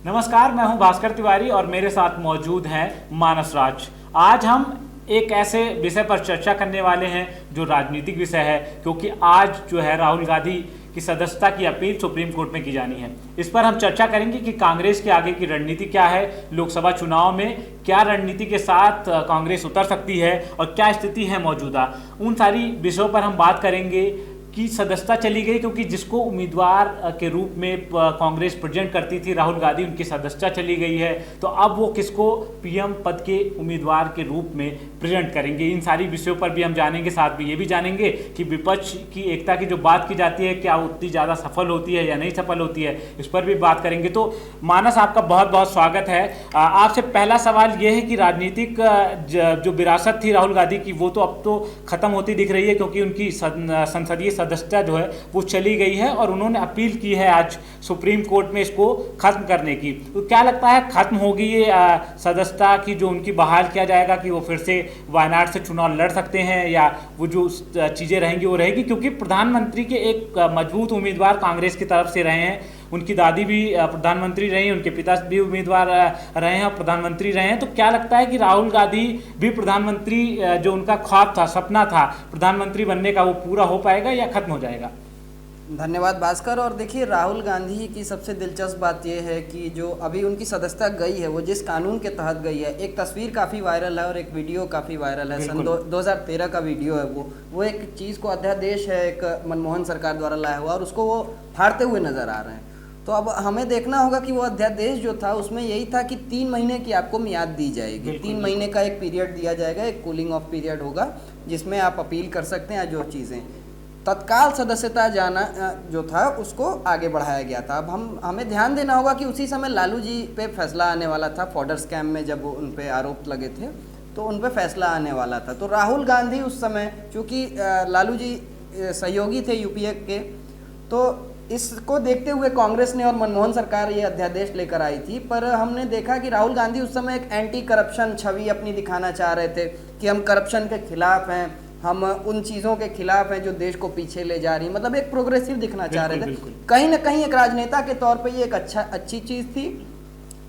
नमस्कार, मैं हूं भास्कर तिवारी और मेरे साथ मौजूद हैं मानस राज। आज हम एक ऐसे विषय पर चर्चा करने वाले हैं जो राजनीतिक विषय है, क्योंकि आज जो है राहुल गांधी की सदस्यता की अपील सुप्रीम कोर्ट में की जानी है। इस पर हम चर्चा करेंगे कि कांग्रेस के आगे की रणनीति क्या है, लोकसभा चुनाव में क्या रणनीति के साथ कांग्रेस उतर सकती है और क्या स्थिति है मौजूदा। उन सारी विषयों पर हम बात करेंगे की सदस्यता चली गई, क्योंकि जिसको उम्मीदवार के रूप में कांग्रेस प्रेजेंट करती थी राहुल गांधी, उनकी सदस्यता चली गई है। तो अब वो किसको पीएम पद के उम्मीदवार के रूप में प्रेजेंट करेंगे, इन सारी विषयों पर भी हम जानेंगे। साथ में ये भी जानेंगे कि विपक्ष की एकता की जो बात की जाती है क्या उतनी ज़्यादा सफल होती है या नहीं सफल होती है, इस पर भी बात करेंगे। तो मानस, आपका बहुत बहुत स्वागत है। आपसे पहला सवाल ये है कि राजनीतिक जो विरासत थी राहुल गांधी की, वो तो अब तो खत्म होती दिख रही है, क्योंकि उनकी संसदीय सदस्यता जो है वो चली गई है और उन्होंने अपील की है आज सुप्रीम कोर्ट में इसको खत्म करने की। तो क्या लगता है, खत्म होगी ये सदस्यता की जो उनकी बहाल किया जाएगा कि वो फिर से वायनाड से चुनाव लड़ सकते हैं, या वो जो चीज़ें रहेंगी वो रहेगी? क्योंकि प्रधानमंत्री के एक मजबूत उम्मीदवार कांग्रेस की तरफ से रहे हैं, उनकी दादी भी प्रधानमंत्री रही, उनके पिता भी उम्मीदवार रहे हैं और प्रधानमंत्री रहे हैं। तो क्या लगता है कि राहुल गांधी भी प्रधानमंत्री, जो उनका ख्वाब था, सपना था प्रधानमंत्री बनने का, वो पूरा हो पाएगा या खत्म हो जाएगा? धन्यवाद भास्कर। और देखिए, राहुल गांधी की सबसे दिलचस्प बात यह है कि जो अभी उनकी सदस्यता गई है वो जिस कानून के तहत गई है, एक तस्वीर काफ़ी वायरल है और एक वीडियो काफ़ी वायरल है। सन 2013 का वीडियो है वो एक चीज़ को, अध्यादेश है एक मनमोहन सरकार द्वारा लाया हुआ, और उसको वो फाड़ते हुए नजर आ रहे हैं। तो अब हमें देखना होगा कि वो अध्यादेश जो था उसमें यही था कि 3 महीने की आपको मियाद दी जाएगी। 3 महीने का एक पीरियड दिया जाएगा, एक कूलिंग ऑफ पीरियड होगा जिसमें आप अपील कर सकते हैं। जो चीज़ें तत्काल सदस्यता जाना जो था उसको आगे बढ़ाया गया था। अब हमें ध्यान देना होगा कि उसी समय लालू जी पे फैसला आने वाला था। फॉर्डर स्कैम में जब उन पे आरोप लगे थे तो उन पे फैसला आने वाला था। तो राहुल गांधी उस समय, चूँकि लालू जी सहयोगी थे यूपीए के, तो इसको देखते हुए कांग्रेस ने और मनमोहन सरकार ये अध्यादेश लेकर आई थी। पर हमने देखा कि राहुल गांधी उस समय एक एंटी करप्शन छवि अपनी दिखाना चाह रहे थे कि हम करप्शन के खिलाफ हैं, हम उन चीज़ों के खिलाफ हैं जो देश को पीछे ले जा रही, मतलब एक प्रोग्रेसिव दिखना चाह रहे थे। कहीं ना कहीं एक राजनेता के तौर पे ये एक अच्छी चीज़ थी,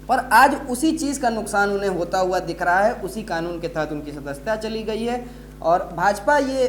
पर आज उसी चीज़ का नुकसान उन्हें होता हुआ दिख रहा है। उसी कानून के तहत उनकी सदस्यता चली गई है और भाजपा ये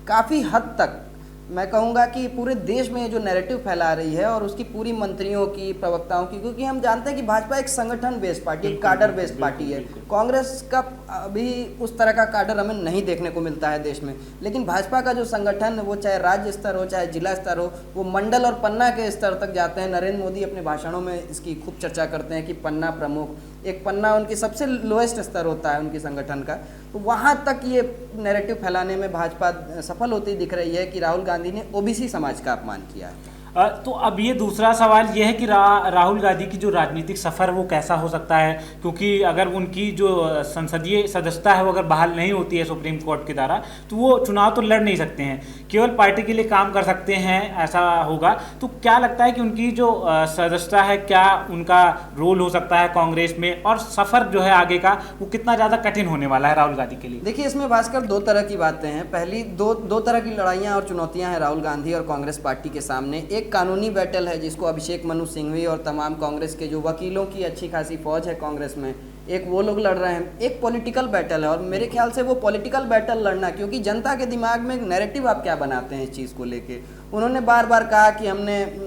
काफ़ी हद तक, मैं कहूँगा कि पूरे देश में जो नैरेटिव फैला रही है और उसकी पूरी मंत्रियों की, प्रवक्ताओं की, क्योंकि हम जानते हैं कि भाजपा एक संगठन बेस्ड पार्टी, एक काडर बेस्ड पार्टी है। कांग्रेस का अभी उस तरह का काडर हमें नहीं देखने को मिलता है देश में, लेकिन भाजपा का जो संगठन, वो चाहे राज्य स्तर हो चाहे जिला स्तर हो, वो मंडल और पन्ना के स्तर तक जाते हैं। नरेंद्र मोदी अपने भाषणों में इसकी खूब चर्चा करते हैं कि पन्ना प्रमुख, एक पन्ना उनकी सबसे लोएस्ट स्तर होता है उनकी संगठन का। तो वहाँ तक ये नैरेटिव फैलाने में भाजपा सफल होती दिख रही है कि राहुल गांधी ने ओबीसी समाज का अपमान किया है। तो अब ये दूसरा सवाल ये है कि राहुल गांधी की जो राजनीतिक सफ़र वो कैसा हो सकता है, क्योंकि अगर उनकी जो संसदीय सदस्यता है वो अगर बहाल नहीं होती है सुप्रीम कोर्ट के द्वारा, तो वो चुनाव तो लड़ नहीं सकते हैं, केवल पार्टी के लिए काम कर सकते हैं, ऐसा होगा। तो क्या लगता है कि उनकी जो सदस्यता है, क्या उनका रोल हो सकता है कांग्रेस में, और सफ़र जो है आगे का वो कितना ज़्यादा कठिन होने वाला है राहुल गांधी के लिए? देखिए, इसमें भास्कर दो तरह की बातें हैं। पहली दो तरह की लड़ाइयाँ और चुनौतियाँ हैं राहुल गांधी और कांग्रेस पार्टी के सामने। एक कानूनी बैटल है जिसको अभिषेक मनु सिंघवी और तमाम कांग्रेस के जो वकीलों की अच्छी खासी फौज है कांग्रेस में, एक वो लोग लड़ रहे हैं। एक पॉलिटिकल बैटल है, और मेरे ख्याल से वो पॉलिटिकल बैटल लड़ना, क्योंकि जनता के दिमाग में एक नैरेटिव आप क्या बनाते हैं इस चीज़ को लेके। उन्होंने बार बार कहा कि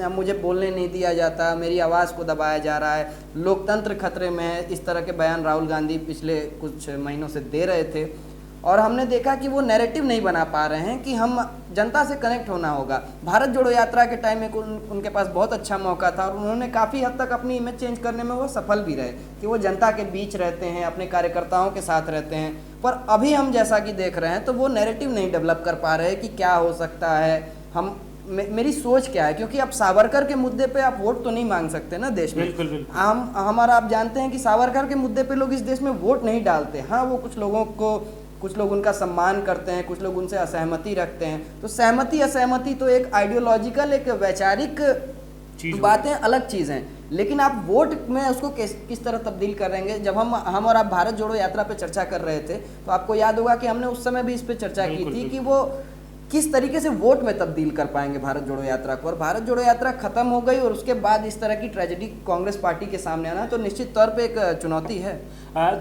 मुझे बोलने नहीं दिया जाता, मेरी आवाज़ को दबाया जा रहा है, लोकतंत्र खतरे में है। इस तरह के बयान राहुल गांधी पिछले कुछ महीनों से दे रहे थे, और हमने देखा कि वो नैरेटिव नहीं बना पा रहे हैं कि हम जनता से कनेक्ट होना होगा। भारत जोड़ो यात्रा के टाइम में उनके पास बहुत अच्छा मौका था और उन्होंने काफ़ी हद तक अपनी इमेज चेंज करने में वो सफल भी रहे कि वो जनता के बीच रहते हैं, अपने कार्यकर्ताओं के साथ रहते हैं। पर अभी हम जैसा कि देख रहे हैं तो वो नैरेटिव नहीं डेवलप कर पा रहे कि क्या हो सकता है, मेरी सोच क्या है। क्योंकि अब सावरकर के मुद्दे पे आप वोट तो नहीं मांग सकते ना देश में। बिल्कुल बिल्कुल। हमारा आप जानते हैं कि सावरकर के मुद्दे पे लोग इस देश में वोट नहीं डालते। हाँ, वो कुछ लोग उनका सम्मान करते हैं, कुछ लोग उनसे असहमति रखते हैं। तो सहमति असहमति तो एक आइडियोलॉजिकल, एक वैचारिक बातें अलग चीज़ हैं, लेकिन आप वोट में उसको किस तरह तब्दील करेंगे। जब हम और आप भारत जोड़ो यात्रा पे चर्चा कर रहे थे तो आपको याद होगा कि हमने उस समय भी इस पे चर्चा की थी कि वो किस तरीके से वोट में तब्दील कर पाएंगे भारत जोड़ो यात्रा को। और भारत जोड़ो यात्रा खत्म हो गई और उसके बाद इस तरह की ट्रेजेडी कांग्रेस पार्टी के सामने आना तो निश्चित तौर पे एक चुनौती है।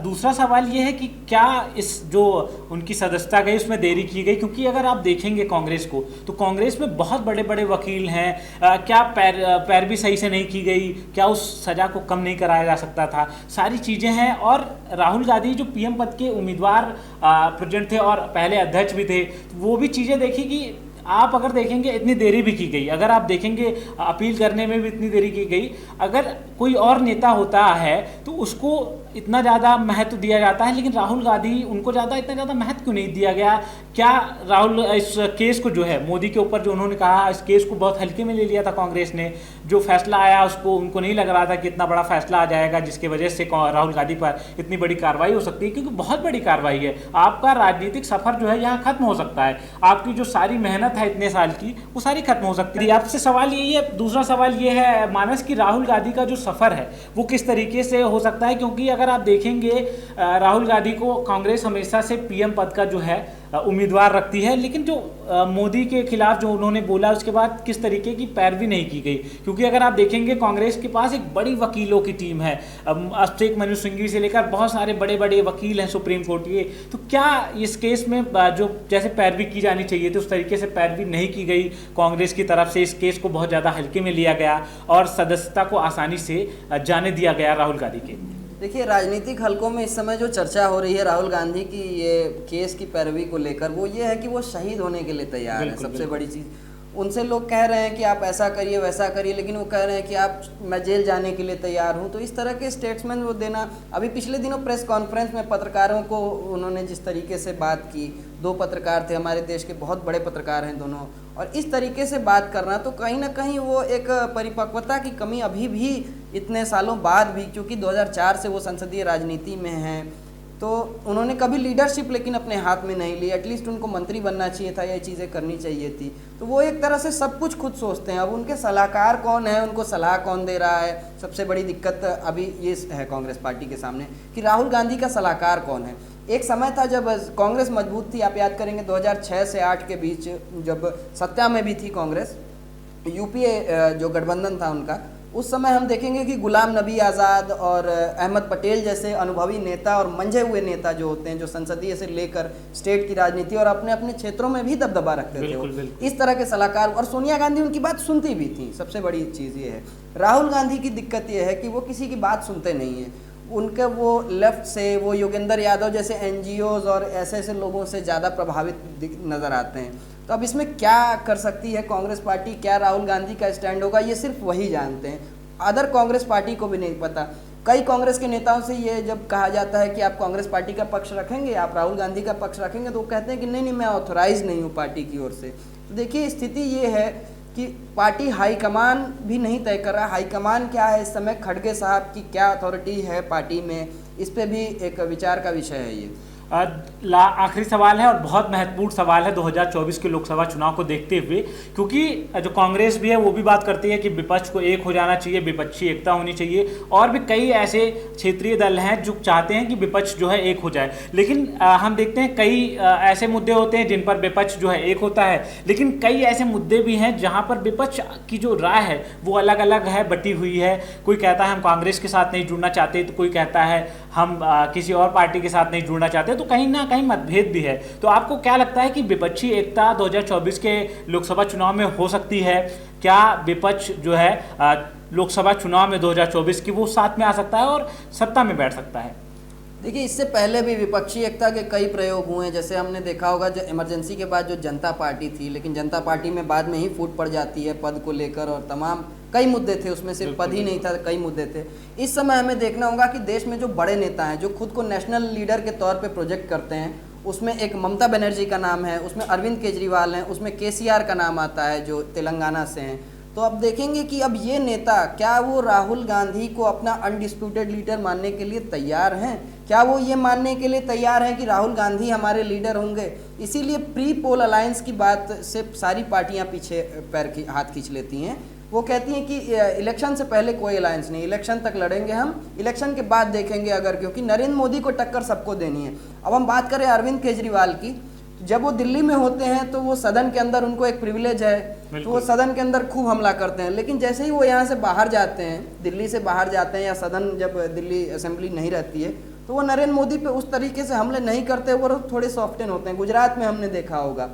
दूसरा सवाल ये है कि क्या इस जो उनकी सदस्यता गई उसमें देरी की गई, क्योंकि अगर आप देखेंगे कांग्रेस को तो कांग्रेस में बहुत बड़े बड़े वकील हैं, क्या पैरवी सही से नहीं की गई, क्या उस सज़ा को कम नहीं कराया जा सकता था, सारी चीज़ें हैं। और राहुल गांधी जो पीएम पद के उम्मीदवार प्रेजेंट थे और पहले अध्यक्ष भी थे, वो भी चीज़ें देखी कि आप अगर देखेंगे इतनी देरी भी की गई, अगर आप देखेंगे अपील करने में भी इतनी देरी की गई। अगर कोई और नेता होता है तो उसको इतना ज़्यादा महत्व दिया जाता है, लेकिन राहुल गांधी उनको इतना ज़्यादा महत्व क्यों नहीं दिया गया? क्या राहुल इस केस को जो है मोदी के ऊपर जो उन्होंने कहा, इस केस को बहुत हल्के में ले लिया था कांग्रेस ने? जो फैसला आया उसको उनको नहीं लग रहा था कि इतना बड़ा फैसला आ जाएगा जिसकी वजह से राहुल गांधी पर इतनी बड़ी कार्रवाई हो सकती है, क्योंकि बहुत बड़ी कार्रवाई है। आपका राजनीतिक सफर जो है यहाँ खत्म हो सकता है, आपकी जो सारी मेहनत है इतने साल की वो सारी खत्म हो सकती है। आपसे सवाल यही है, दूसरा सवाल ये है मानस कि राहुल गांधी का जो सफर है वो किस तरीके से हो सकता है, क्योंकि अगर आप देखेंगे राहुल गांधी को कांग्रेस हमेशा से पीएम पद का जो है उम्मीदवार रखती है, लेकिन जो मोदी के खिलाफ जो उन्होंने बोला उसके बाद किस तरीके की पैरवी नहीं की गई। क्योंकि अगर आप देखेंगे कांग्रेस के पास एक बड़ी वकीलों की टीम है, अभिषेक मनु सिंघवी से लेकर बहुत सारे बड़े बड़े वकील हैं सुप्रीम कोर्ट के, तो क्या इस केस में जो जैसे पैरवी की जानी चाहिए थी उस तरीके से पैरवी नहीं की गई कांग्रेस की तरफ से? इस केस को बहुत ज़्यादा हल्के में लिया गया और सदस्यता को आसानी से जाने दिया गया राहुल गांधी के। देखिए, राजनीतिक हलकों में इस समय जो चर्चा हो रही है राहुल गांधी की ये केस की पैरवी को लेकर, वो ये है कि वो शहीद होने के लिए तैयार है। सबसे बड़ी चीज़ उनसे लोग कह रहे हैं कि आप ऐसा करिए वैसा करिए, लेकिन वो कह रहे हैं कि आप मैं जेल जाने के लिए तैयार हूँ। तो इस तरह के स्टेटमेंट वो देना, अभी पिछले दिनों प्रेस कॉन्फ्रेंस में पत्रकारों को उन्होंने जिस तरीके से बात की, दो पत्रकार थे हमारे देश के, बहुत बड़े पत्रकार हैं दोनों, और इस तरीके से बात करना तो कहीं ना कहीं वो एक परिपक्वता की कमी अभी भी इतने सालों बाद भी, क्योंकि 2004 से वो संसदीय राजनीति में हैं, तो उन्होंने कभी लीडरशिप लेकिन अपने हाथ में नहीं ली। एटलीस्ट उनको मंत्री बनना चाहिए था, ये चीज़ें करनी चाहिए थी। तो वो एक तरह से सब कुछ खुद सोचते हैं। अब उनके सलाहकार कौन है, उनको सलाह कौन दे रहा है, सबसे बड़ी दिक्कत अभी ये है कांग्रेस पार्टी के सामने कि राहुल गांधी का सलाहकार कौन है। एक समय था जब कांग्रेस मजबूत थी, आप याद करेंगे 2006 से 8 के बीच जब सत्ता में भी थी कांग्रेस, यूपीए जो गठबंधन था उनका, उस समय हम देखेंगे कि गुलाम नबी आज़ाद और अहमद पटेल जैसे अनुभवी नेता और मंझे हुए नेता जो होते हैं, जो संसदीय से लेकर स्टेट की राजनीति और अपने अपने क्षेत्रों में भी दबदबा रखते थे, इस तरह के सलाहकार, और सोनिया गांधी उनकी बात सुनती भी थी। सबसे बड़ी चीज़ ये है। राहुल गांधी की दिक्कत ये है कि वो किसी की बात सुनते नहीं हैं। उनके वो लेफ्ट से, वो योगेंद्र यादव जैसे एनजीओज और ऐसे ऐसे लोगों से ज़्यादा प्रभावित नज़र आते हैं। तो अब इसमें क्या कर सकती है कांग्रेस पार्टी, क्या राहुल गांधी का स्टैंड होगा, ये सिर्फ वही जानते हैं। अदर कांग्रेस पार्टी को भी नहीं पता। कई कांग्रेस के नेताओं से ये जब कहा जाता है कि आप कांग्रेस पार्टी का पक्ष रखेंगे, आप राहुल गांधी का पक्ष रखेंगे, तो वो कहते हैं कि नहीं नहीं, मैं ऑथोराइज नहीं हूँ पार्टी की ओर से। तो देखिए, स्थिति ये है कि पार्टी हाईकमान भी नहीं तय कर रहा। हाईकमान क्या है इस समय, खड़गे साहब की क्या अथॉरिटी है पार्टी में, इस पे भी एक विचार का विषय है ये। आखिरी सवाल है और बहुत महत्वपूर्ण सवाल है 2024 के लोकसभा चुनाव को देखते हुए, क्योंकि जो कांग्रेस भी है वो भी बात करती है कि विपक्ष को एक हो जाना चाहिए, विपक्षी एकता होनी चाहिए, और भी कई ऐसे क्षेत्रीय दल हैं जो चाहते हैं कि विपक्ष जो है एक हो जाए। लेकिन हम देखते हैं कई ऐसे मुद्दे होते हैं जिन पर विपक्ष जो है एक होता है, लेकिन कई ऐसे मुद्दे भी हैं जहाँ पर विपक्ष की जो राय है वो अलग अलग है, बटी हुई है। कोई कहता है हम कांग्रेस के साथ नहीं जुड़ना चाहते, तो कोई कहता है हम किसी और पार्टी के साथ नहीं जुड़ना चाहते, तो कहीं ना कहीं मतभेद भी है। तो आपको क्या लगता है कि विपक्षी एकता 2024 के लोकसभा चुनाव में हो सकती है? क्या विपक्ष जो है लोकसभा चुनाव में 2024 की वो साथ में आ सकता है और सत्ता में बैठ सकता है? देखिए, इससे पहले भी विपक्षी एकता के कई प्रयोग हुए हैं। जैसे हमने देखा होगा जो इमरजेंसी के बाद जो जनता पार्टी थी, लेकिन जनता पार्टी में बाद में ही फूट पड़ जाती है पद को लेकर, और तमाम कई मुद्दे थे, उसमें सिर्फ पद ही नहीं था, कई मुद्दे थे। इस समय हमें देखना होगा कि देश में जो बड़े नेता हैं, जो खुद को नेशनल लीडर के तौर पे प्रोजेक्ट करते हैं, उसमें एक ममता बनर्जी का नाम है, उसमें अरविंद केजरीवाल हैं, उसमें केसीआर का नाम आता है जो तेलंगाना से हैं। तो अब देखेंगे कि अब ये नेता, क्या वो राहुल गांधी को अपना अनडिस्प्यूटेड लीडर मानने के लिए तैयार हैं? क्या वो ये मानने के लिए तैयार हैं कि राहुल गांधी हमारे लीडर होंगे? इसीलिए प्री पोल अलायंस की बात से सारी पार्टियां पीछे हाथ खींच लेती हैं। वो कहती हैं कि इलेक्शन से पहले कोई अलायंस नहीं, इलेक्शन तक लड़ेंगे हम, इलेक्शन के बाद देखेंगे अगर, क्योंकि नरेंद्र मोदी को टक्कर सबको देनी है। अब हम बात करें अरविंद केजरीवाल की, जब वो दिल्ली में होते हैं तो वो सदन के अंदर उनको एक प्रिविलेज है, तो वो सदन के अंदर खूब हमला करते हैं। लेकिन जैसे ही वो यहाँ से बाहर जाते हैं, दिल्ली से बाहर जाते हैं, या सदन जब दिल्ली असेंबली नहीं रहती है, तो वो नरेंद्र मोदी पे उस तरीके से हमले नहीं करते, वो थोड़े सॉफ्टन होते हैं। गुजरात में हमने देखा होगा।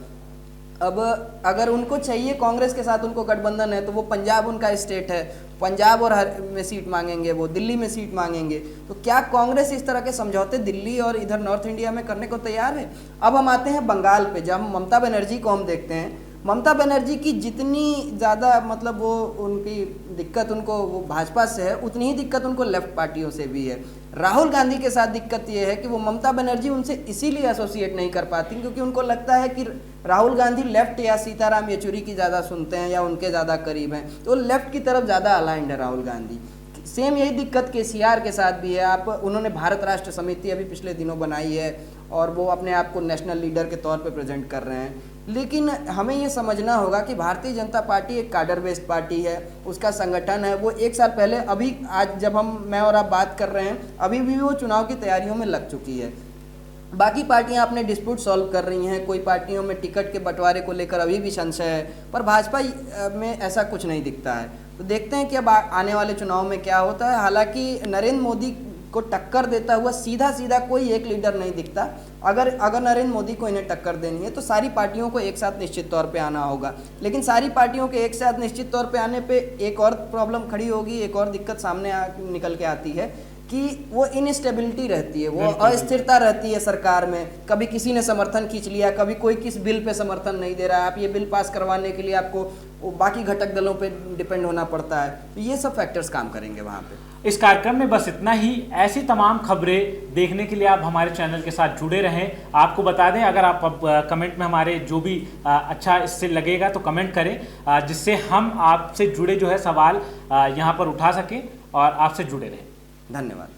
अब अगर उनको चाहिए कांग्रेस के साथ उनको गठबंधन है, तो वो पंजाब उनका स्टेट है, पंजाब और हर में सीट मांगेंगे, वो दिल्ली में सीट मांगेंगे। तो क्या कांग्रेस इस तरह के समझौते दिल्ली और इधर नॉर्थ इंडिया में करने को तैयार है? अब हम आते हैं बंगाल पे, जब ममता बनर्जी को हम देखते हैं, ममता बनर्जी की जितनी ज़्यादा मतलब वो उनकी दिक्कत उनको वो भाजपा से है, उतनी ही दिक्कत उनको लेफ्ट पार्टियों से भी है। राहुल गांधी के साथ दिक्कत ये है कि वो ममता बनर्जी उनसे इसीलिए एसोसिएट नहीं कर पाती क्योंकि उनको लगता है कि राहुल गांधी लेफ्ट या सीताराम येचुरी की ज़्यादा सुनते हैं या उनके ज़्यादा करीब हैं, तो लेफ्ट की तरफ ज़्यादा अलाइंड है राहुल गांधी। सेम यही दिक्कत केसीआर के साथ भी है। आप उन्होंने भारत राष्ट्र समिति अभी पिछले दिनों बनाई है और वो अपने आप को नेशनल लीडर के तौर पे प्रेजेंट कर रहे हैं। लेकिन हमें ये समझना होगा कि भारतीय जनता पार्टी एक काडर बेस्ड पार्टी है, उसका संगठन है। वो एक साल पहले, अभी आज जब मैं और आप बात कर रहे हैं, अभी भी वो चुनाव की तैयारियों में लग चुकी है। बाकी पार्टियां अपने डिस्प्यूट सॉल्व कर रही हैं, कोई पार्टियों में टिकट के बंटवारे को लेकर अभी भी संशय है, पर भाजपा में ऐसा कुछ नहीं दिखता है। तो देखते हैं कि अब आने वाले चुनाव में क्या होता है। हालांकि नरेंद्र मोदी को टक्कर देता हुआ सीधा सीधा कोई एक लीडर नहीं दिखता। अगर नरेंद्र मोदी को इन्हें टक्कर देनी है तो सारी पार्टियों को एक साथ निश्चित तौर पे आना होगा। लेकिन सारी पार्टियों के एक साथ निश्चित तौर पे आने पे एक और प्रॉब्लम खड़ी होगी, एक और दिक्कत सामने निकल के आती है कि वो इनस्टेबिलिटी रहती है, वो अस्थिरता रहती है सरकार में। कभी किसी ने समर्थन खींच लिया, कभी कोई किस बिल पे समर्थन नहीं दे रहा है, आप ये बिल पास करवाने के लिए आपको वो बाकी घटक दलों पे डिपेंड होना पड़ता है। तो ये सब फैक्टर्स काम करेंगे वहाँ पे। इस कार्यक्रम में बस इतना ही। ऐसी तमाम खबरें देखने के लिए आप हमारे चैनल के साथ जुड़े रहें। आपको बता दें, अगर आप कमेंट में हमारे जो भी अच्छा इससे लगेगा तो कमेंट करें, जिससे हम आपसे जुड़े जो है सवाल यहाँ पर उठा सकें और आपसे जुड़े रहें। धन्यवाद।